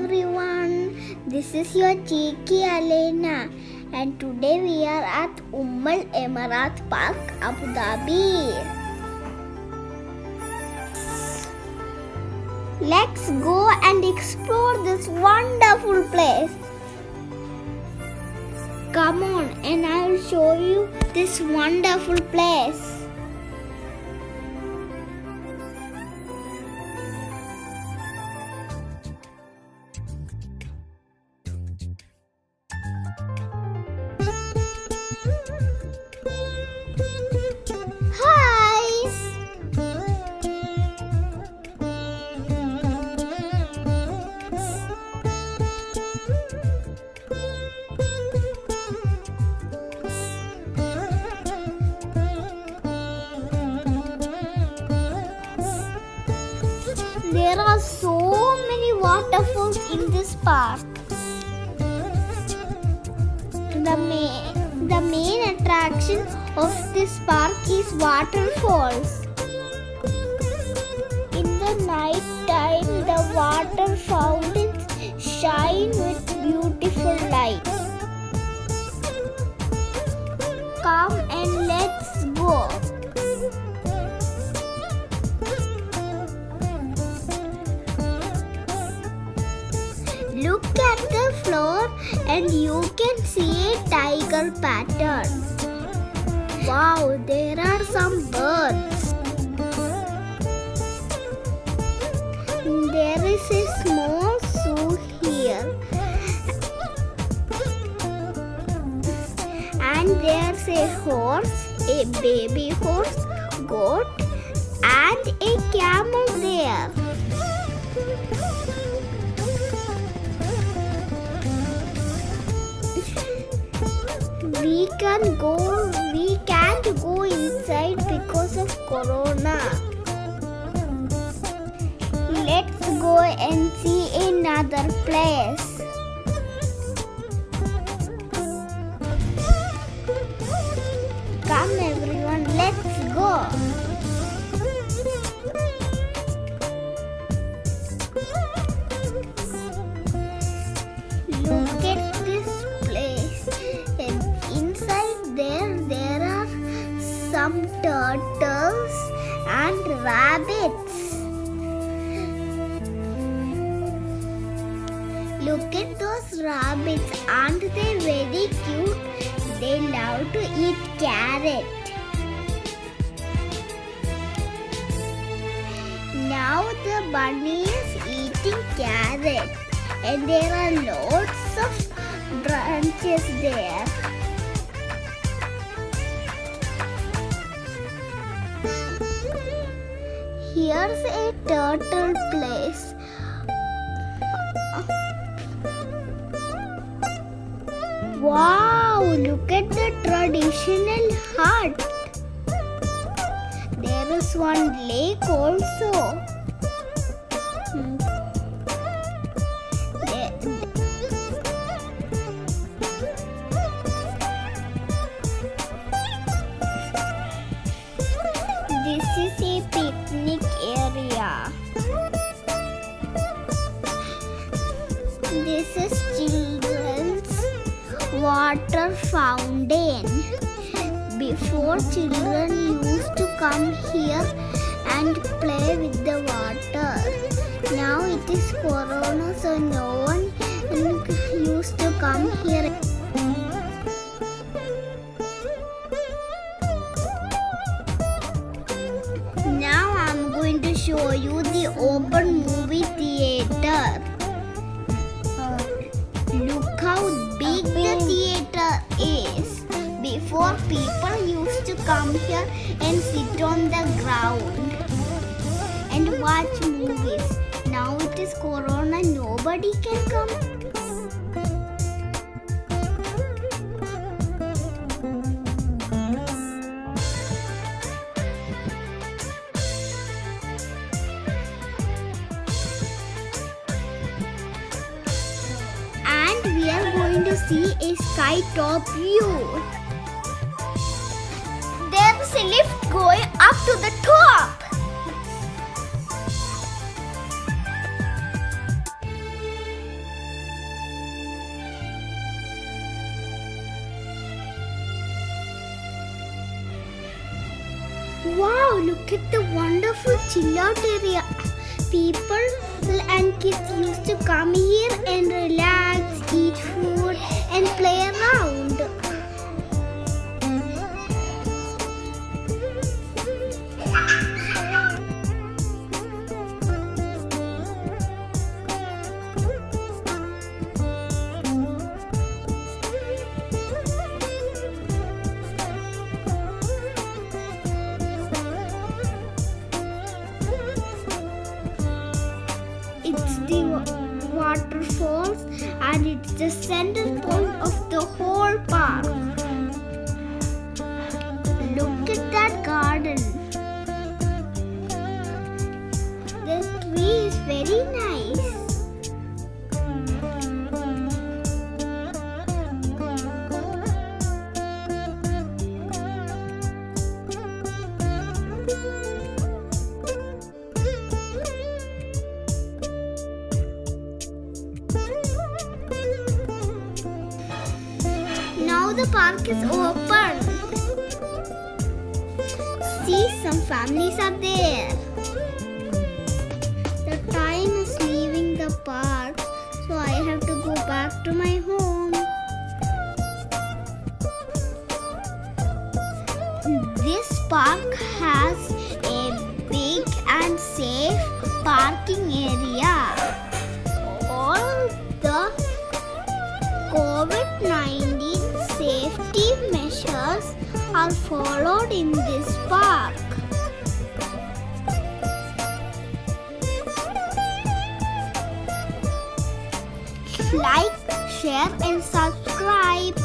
everyone, this is your cheeky Alena and today we are at Al Emirat Park, Abu Dhabi. Let's go and explore this wonderful place. Come on and I will show you this wonderful place. There are so many waterfalls in this park. The main attraction of this park is waterfalls. In the night time, the water fountains shine with beautiful light. Come and let's go. Look at the floor and you can see a tiger pattern. Wow, there are some birds. There is a small zoo here. And there's a horse, a baby horse, goat, and a camel there. We can't go inside because of Corona. Let's go and see another place. Come everyone, let's go. Look at this place. Inside there are some turtles and rabbits. Look at those rabbits, aren't they very cute? They love to eat carrot. Now the bunny is eating carrot and there are lots of branches there. Here's a turtle place. Wow, look at the traditional hut. There is one lake also. This is a picnic area. This is children's water fountain. Before, children used to come here and play with the water. Now it is Corona, so no one used to come here. Now I'm going to show you the open movie theater. Look how big the theater is. Before, people used to come here and sit on the ground and watch movies. Now it is Corona, nobody can come. And we are going to see a sky top view. There's a lift going up to the top. look at the wonderful chill out area. People and kids used to come here and relax, eat food and play around. It's the waterfalls and it's the center point of the whole park. Look at that garden. The tree is very nice. Now the park is open. See, some families are there. The time is leaving the park, so I have to go back to my home. This park has a big and safe parking area. All the COVID-19 safety measures are followed in this park. Like, share and subscribe.